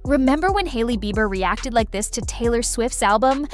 Remember when Hailey Bieber reacted like this to Taylor Swift's album?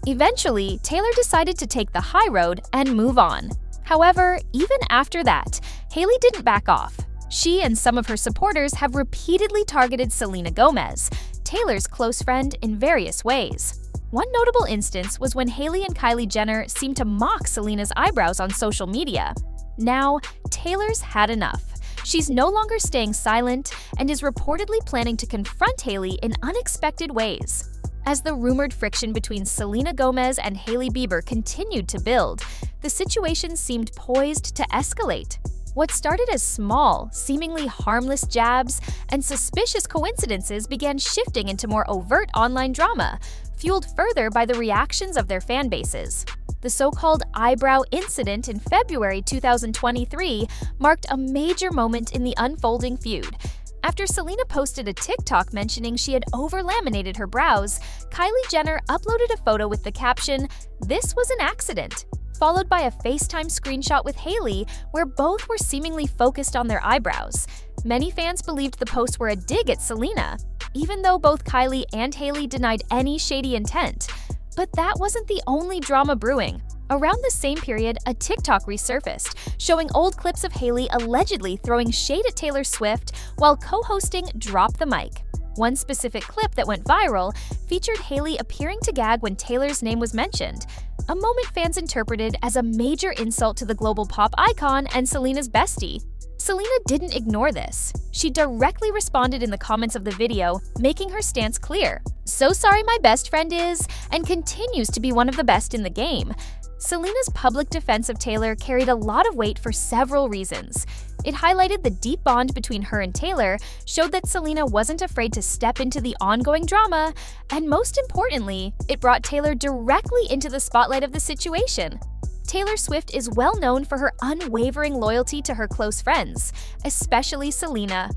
Eventually, Taylor decided to take the high road and move on. However, even after that, Hailey didn't back off. She and some of her supporters have repeatedly targeted Selena Gomez, Taylor's close friend, in various ways. One notable instance was when Hailey and Kylie Jenner seemed to mock Selena's eyebrows on social media. Now, Taylor's had enough. She's no longer staying silent and is reportedly planning to confront Hailey in unexpected ways. As the rumored friction between Selena Gomez and Hailey Bieber continued to build, the situation seemed poised to escalate. What started as small, seemingly harmless jabs and suspicious coincidences began shifting into more overt online drama, fueled further by the reactions of their fan bases. The so-called eyebrow incident in February 2023 marked a major moment in the unfolding feud. After Selena posted a TikTok mentioning she had over-laminated her brows, Kylie Jenner uploaded a photo with the caption, "This was an accident," followed by a FaceTime screenshot with Hailey where both were seemingly focused on their eyebrows. Many fans believed the posts were a dig at Selena, even though both Kylie and Hailey denied any shady intent. But that wasn't the only drama brewing. Around the same period, a TikTok resurfaced, showing old clips of Hailey allegedly throwing shade at Taylor Swift while co-hosting Drop the Mic. One specific clip that went viral featured Hailey appearing to gag when Taylor's name was mentioned, a moment fans interpreted as a major insult to the global pop icon and Selena's bestie. Selena didn't ignore this. She directly responded in the comments of the video, making her stance clear. "So sorry my best friend is, and continues to be one of the best in the game." Selena's public defense of Taylor carried a lot of weight for several reasons. It highlighted the deep bond between her and Taylor, showed that Selena wasn't afraid to step into the ongoing drama, and most importantly, it brought Taylor directly into the spotlight of the situation. Taylor Swift is well known for her unwavering loyalty to her close friends, especially Selena.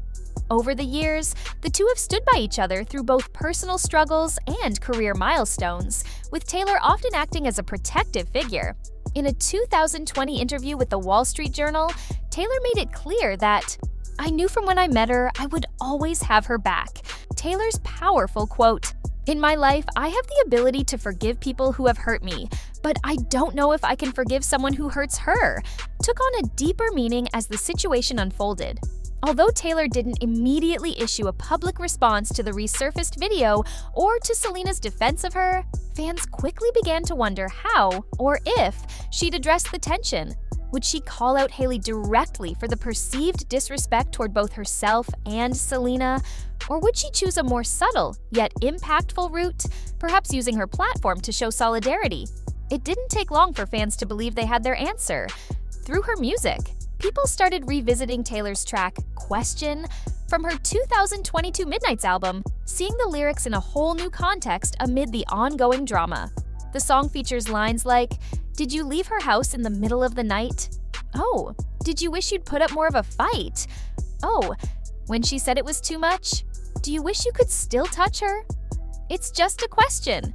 Over the years, the two have stood by each other through both personal struggles and career milestones, with Taylor often acting as a protective figure. In a 2020 interview with the Wall Street Journal, Taylor made it clear that, "I knew from when I met her I would always have her back." Taylor's powerful quote, "In my life, I have the ability to forgive people who have hurt me, but I don't know if I can forgive someone who hurts her," took on a deeper meaning as the situation unfolded. Although Taylor didn't immediately issue a public response to the resurfaced video or to Selena's defense of her, fans quickly began to wonder how, or if, she'd address the tension. Would she call out Hailey directly for the perceived disrespect toward both herself and Selena? Or would she choose a more subtle, yet impactful route, perhaps using her platform to show solidarity? It didn't take long for fans to believe they had their answer. Through her music, people started revisiting Taylor's track, Question, from her 2022 Midnights album, seeing the lyrics in a whole new context amid the ongoing drama. The song features lines like, "Did you leave her house in the middle of the night? Oh, did you wish you'd put up more of a fight? Oh, when she said it was too much? Do you wish you could still touch her? It's just a question."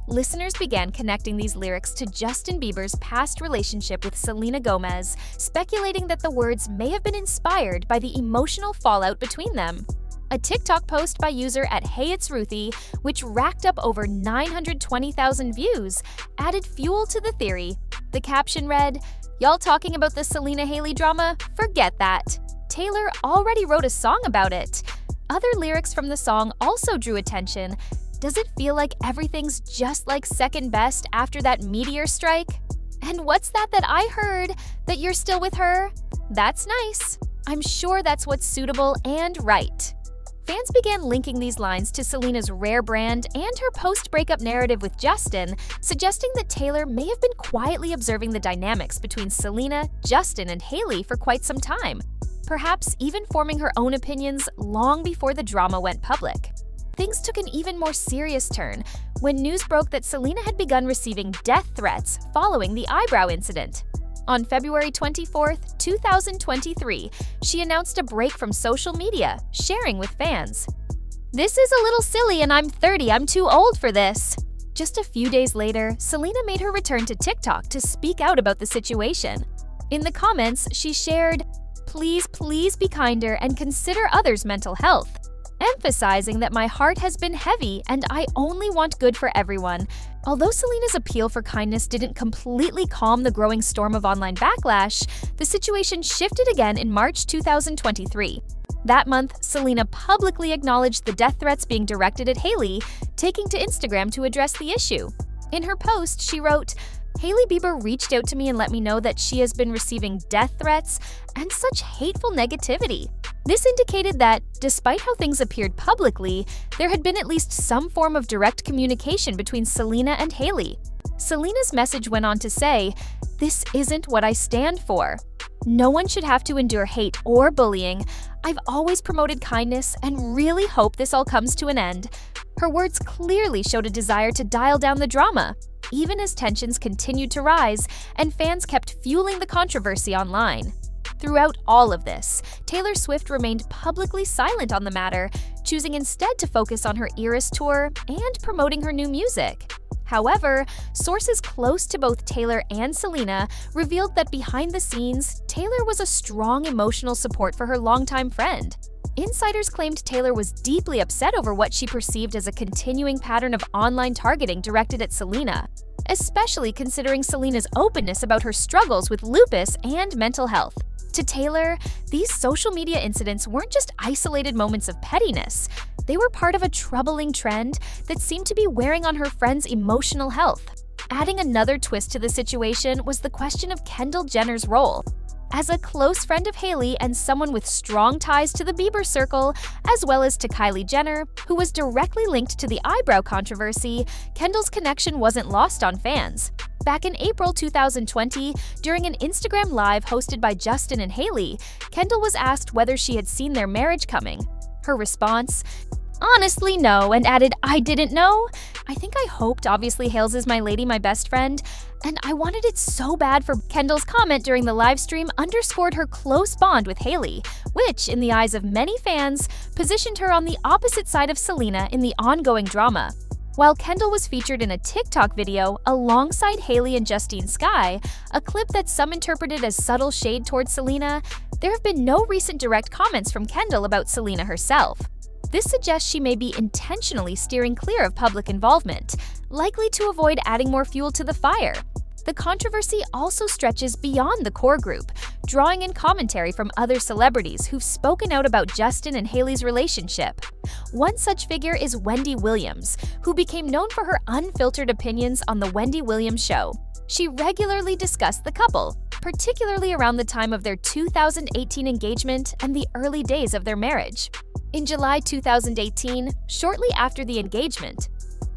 Listeners began connecting these lyrics to Justin Bieber's past relationship with Selena Gomez, speculating that the words may have been inspired by the emotional fallout between them. A TikTok post by user at @HeyIt'sRuthie, which racked up over 920,000 views, added fuel to the theory. The caption read, "Y'all talking about the Selena-Hailey drama? Forget that. Taylor already wrote a song about it." Other lyrics from the song also drew attention. "Does it feel like everything's just like second best after that meteor strike? And what's that I heard, that you're still with her? That's nice. I'm sure that's what's suitable and right." Fans began linking these lines to Selena's rare brand and her post-breakup narrative with Justin, suggesting that Taylor may have been quietly observing the dynamics between Selena, Justin, and Hailey for quite some time, perhaps even forming her own opinions long before the drama went public. Things took an even more serious turn when news broke that Selena had begun receiving death threats following the eyebrow incident. On February 24, 2023, she announced a break from social media, sharing with fans, "This is a little silly and I'm 30, I'm too old for this." Just a few days later, Selena made her return to TikTok to speak out about the situation. In the comments, she shared, "Please be kinder and consider others' mental health." emphasizing that my heart has been heavy and I only want good for everyone. Although Selena's appeal for kindness didn't completely calm the growing storm of online backlash, the situation shifted again in March 2023. That month, Selena publicly acknowledged the death threats being directed at Hailey, taking to Instagram to address the issue. In her post, she wrote, "Hailey Bieber reached out to me and let me know that she has been receiving death threats and such hateful negativity." This indicated that, despite how things appeared publicly, there had been at least some form of direct communication between Selena and Hailey. Selena's message went on to say, "This isn't what I stand for. No one should have to endure hate or bullying. I've always promoted kindness and really hope this all comes to an end." Her words clearly showed a desire to dial down the drama, even as tensions continued to rise and fans kept fueling the controversy online. Throughout all of this, Taylor Swift remained publicly silent on the matter, choosing instead to focus on her Eras tour and promoting her new music. However, sources close to both Taylor and Selena revealed that behind the scenes, Taylor was a strong emotional support for her longtime friend. Insiders claimed Taylor was deeply upset over what she perceived as a continuing pattern of online targeting directed at Selena, especially considering Selena's openness about her struggles with lupus and mental health. To Taylor, these social media incidents weren't just isolated moments of pettiness. They were part of a troubling trend that seemed to be wearing on her friend's emotional health. Adding another twist to the situation was the question of Kendall Jenner's role. As a close friend of Hailey and someone with strong ties to the Bieber circle, as well as to Kylie Jenner, who was directly linked to the eyebrow controversy, Kendall's connection wasn't lost on fans. Back in April 2020, during an Instagram Live hosted by Justin and Hailey, Kendall was asked whether she had seen their marriage coming. Her response, "Honestly, no," and added, "I didn't know. I think I hoped, obviously Hales is my lady, my best friend, and I wanted it so bad for." Kendall's comment during the live stream underscored her close bond with Hailey, which, in the eyes of many fans, positioned her on the opposite side of Selena in the ongoing drama. While Kendall was featured in a TikTok video alongside Hailey and Justine Skye, a clip that some interpreted as subtle shade towards Selena, there have been no recent direct comments from Kendall about Selena herself. This suggests she may be intentionally steering clear of public involvement, likely to avoid adding more fuel to the fire. The controversy also stretches beyond the core group, drawing in commentary from other celebrities who've spoken out about Justin and Hailey's relationship. One such figure is Wendy Williams, who became known for her unfiltered opinions on The Wendy Williams Show. She regularly discussed the couple, particularly around the time of their 2018 engagement and the early days of their marriage. In July 2018, shortly after the engagement,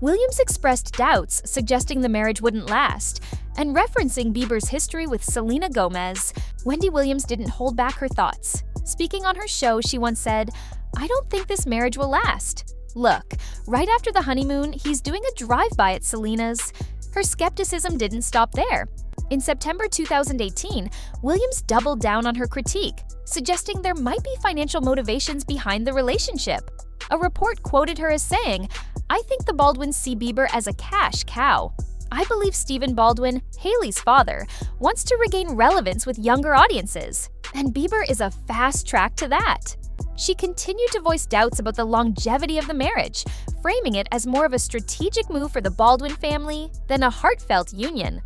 Williams expressed doubts suggesting the marriage wouldn't last, and referencing Bieber's history with Selena Gomez, Wendy Williams didn't hold back her thoughts. Speaking on her show, she once said, "I don't think this marriage will last. Look, right after the honeymoon, he's doing a drive-by at Selena's." Her skepticism didn't stop there. In September 2018, Williams doubled down on her critique, suggesting there might be financial motivations behind the relationship. A report quoted her as saying, "I think the Baldwins see Bieber as a cash cow. I believe Stephen Baldwin, Hailey's father, wants to regain relevance with younger audiences, and Bieber is a fast track to that." She continued to voice doubts about the longevity of the marriage, framing it as more of a strategic move for the Baldwin family than a heartfelt union.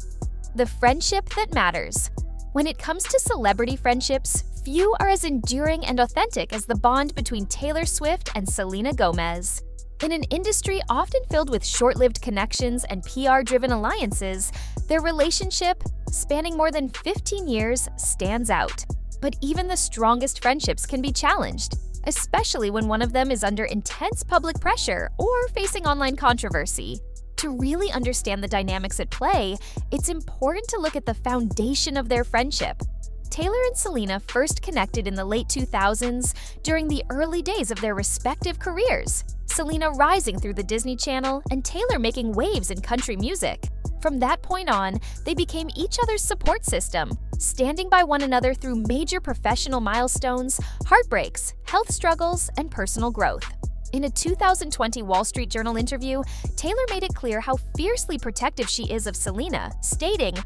The friendship that matters. When it comes to celebrity friendships, few are as enduring and authentic as the bond between Taylor Swift and Selena Gomez. In an industry often filled with short-lived connections and PR-driven alliances, their relationship, spanning more than 15 years, stands out. But even the strongest friendships can be challenged, especially when one of them is under intense public pressure or facing online controversy. To really understand the dynamics at play, it's important to look at the foundation of their friendship. Taylor and Selena first connected in the late 2000s during the early days of their respective careers, Selena rising through the Disney Channel and Taylor making waves in country music. From that point on, they became each other's support system, standing by one another through major professional milestones, heartbreaks, health struggles, and personal growth. In a 2020 Wall Street Journal interview, Taylor made it clear how fiercely protective she is of Selena, stating,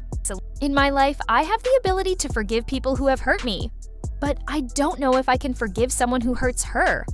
"In my life, I have the ability to forgive people who have hurt me, but I don't know if I can forgive someone who hurts her."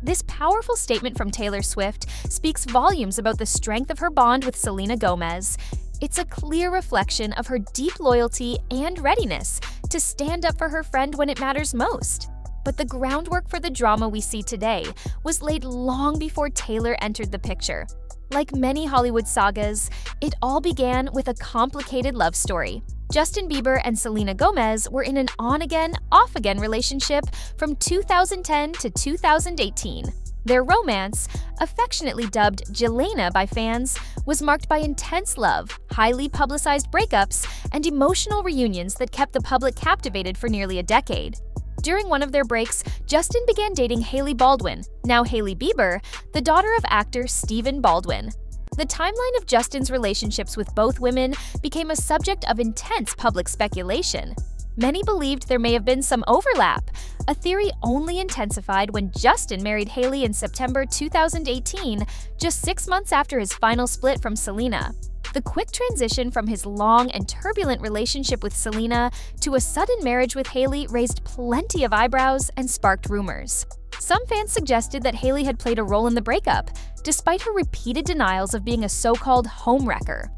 This powerful statement from Taylor Swift speaks volumes about the strength of her bond with Selena Gomez. It's a clear reflection of her deep loyalty and readiness to stand up for her friend when it matters most. But the groundwork for the drama we see today was laid long before Taylor entered the picture. Like many Hollywood sagas, it all began with a complicated love story. Justin Bieber and Selena Gomez were in an on-again, off-again relationship from 2010 to 2018. Their romance, affectionately dubbed Jelena by fans, was marked by intense love, highly publicized breakups, and emotional reunions that kept the public captivated for nearly a decade. During one of their breaks, Justin began dating Hailey Baldwin, now Hailey Bieber, the daughter of actor Stephen Baldwin. The timeline of Justin's relationships with both women became a subject of intense public speculation. Many believed there may have been some overlap, a theory only intensified when Justin married Hailey in September 2018, just 6 months after his final split from Selena. The quick transition from his long and turbulent relationship with Selena to a sudden marriage with Hailey raised plenty of eyebrows and sparked rumors. Some fans suggested that Hailey had played a role in the breakup, despite her repeated denials of being a so-called homewrecker.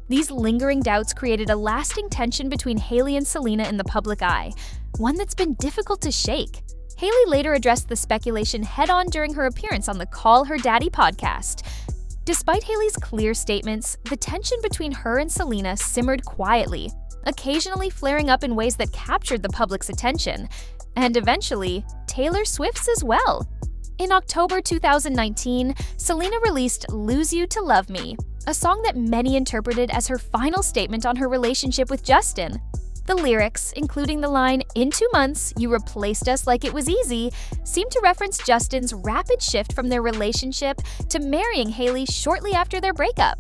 These lingering doubts created a lasting tension between Hailey and Selena in the public eye, one that's been difficult to shake. Hailey later addressed the speculation head-on during her appearance on the Call Her Daddy podcast. Despite Hailey's clear statements, the tension between her and Selena simmered quietly, occasionally flaring up in ways that captured the public's attention, and eventually, Taylor Swift's as well. In October 2019, Selena released Lose You to Love Me, a song that many interpreted as her final statement on her relationship with Justin. The lyrics, including the line, "In 2 months, you replaced us like it was easy," seem to reference Justin's rapid shift from their relationship to marrying Hailey shortly after their breakup.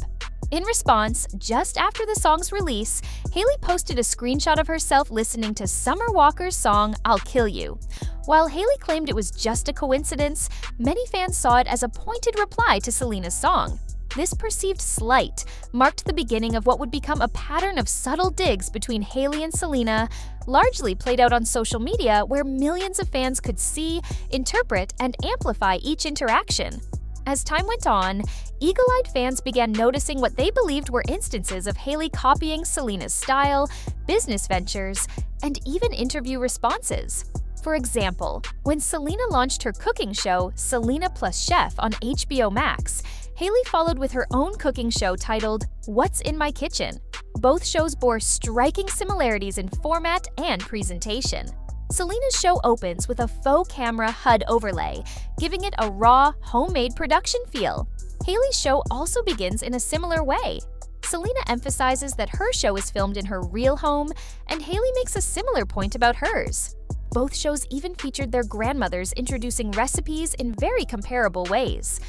In response, just after the song's release, Hailey posted a screenshot of herself listening to Summer Walker's song, "I'll Kill You." While Hailey claimed it was just a coincidence, many fans saw it as a pointed reply to Selena's song. This perceived slight marked the beginning of what would become a pattern of subtle digs between Hailey and Selena, largely played out on social media where millions of fans could see, interpret, and amplify each interaction. As time went on, eagle-eyed fans began noticing what they believed were instances of Hailey copying Selena's style, business ventures, and even interview responses. For example, when Selena launched her cooking show, Selena Plus Chef, on HBO Max, Hailey followed with her own cooking show titled What's in My Kitchen. Both shows bore striking similarities in format and presentation. Selena's show opens with a faux camera HUD overlay, giving it a raw, homemade production feel. Hailey's show also begins in a similar way. Selena emphasizes that her show is filmed in her real home, and Hailey makes a similar point about hers. Both shows even featured their grandmothers introducing recipes in very comparable ways.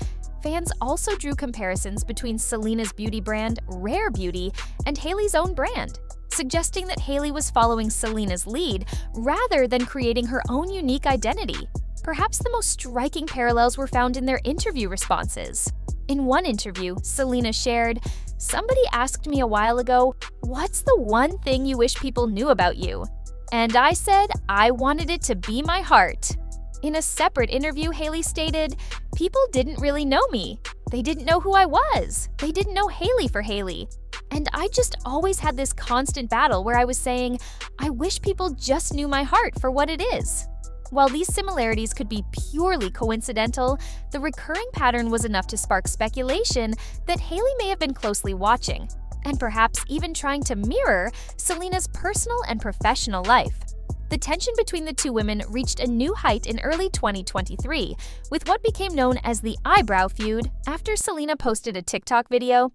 Fans also drew comparisons between Selena's beauty brand, Rare Beauty, and Hailey's own brand, suggesting that Hailey was following Selena's lead rather than creating her own unique identity. Perhaps the most striking parallels were found in their interview responses. In one interview, Selena shared, "Somebody asked me a while ago, 'What's the one thing you wish people knew about you?' And I said I wanted it to be my heart." In a separate interview, Hailey stated, "People didn't really know me. They didn't know who I was. They didn't know Hailey for Hailey. And I just always had this constant battle where I was saying, I wish people just knew my heart for what it is." While these similarities could be purely coincidental, the recurring pattern was enough to spark speculation that Hailey may have been closely watching, and perhaps even trying to mirror Selena's personal and professional life. The tension between the two women reached a new height in early 2023, with what became known as the eyebrow feud after Selena posted a TikTok video